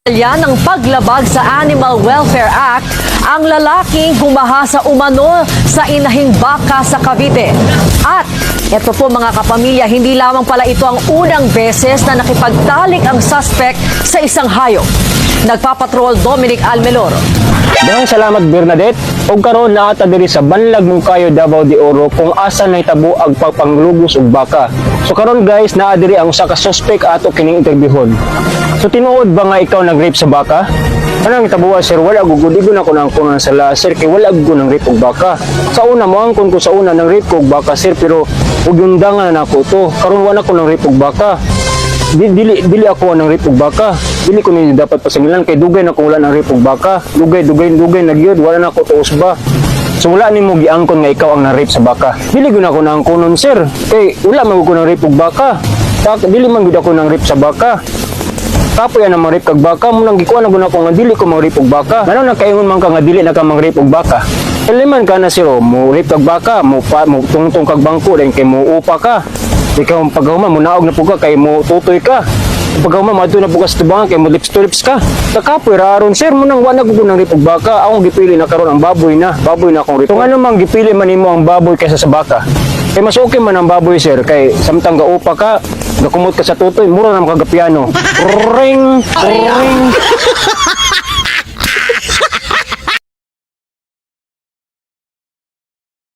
Yan ng paglabag sa Animal Welfare Act ang lalaking humahasa umano sa inahing baka sa Cavite. At ito po mga kapamilya, hindi lamang pala ito ang unang beses na nakipagtalik ang suspect sa isang hayop. Nagpapatrol Dominic Almelor. Daghang salamat Bernadette. Og karon naata diri sa Banlag Mungkayo, Davao de Oro kung asa nahitabo ang pagpanglugos og baka. So karon guys, naa diri ang usa ka suspect ato kining interbyuhon. So tinuod ba nga ikaw nag-rape sa baka? Anong tabuwa sir, wala gugudigon ako ng kunan sa laser kay wala ko ng rape og baka. Sa una mo angkon ko sa una ng rape ko og baka sir, pero ug yundangan na ako to. Karon wala ko ng rape og baka. Dili ako ng rape og baka. Dili ko ni dapat pasangilan kay dugay na ko wala ng rape og baka. Dugay na gyud wala na ko tuos ba. So wala nimo giangkon nga ikaw ang na-rape sa baka. Dili gyud ako nang kunon sir. Kay wala man ko ng rape og baka. Dili man gyud ako ng rape sa baka. Kapoy na mang rape kag baka mo nang gikuan na ko nga dili ko mang rape og baka. Ngano na kaingon man ka nga dili na ka mang rape og baka. Eliman ka na sir, mo rape kag baka, mo tungtong kag bangko din kay mo upa ka. Ikaw paghuman mo naog na puga kay mo tutoy ka. Paghuman mo adto na puga sa tubangan kay mo lips to lips ka. Kakapoy raron sir mo nang wala ko nang rape og baka. Ako gipili na karon ang baboy na akong rape. Kung ano mang gipili man nimo ang baboy kaysa sa baka. Kay mas okay man ang baboy sir kay samtang gaupa ka, gakumot ka sa tutoy, mura na makagapiano. Ring ring.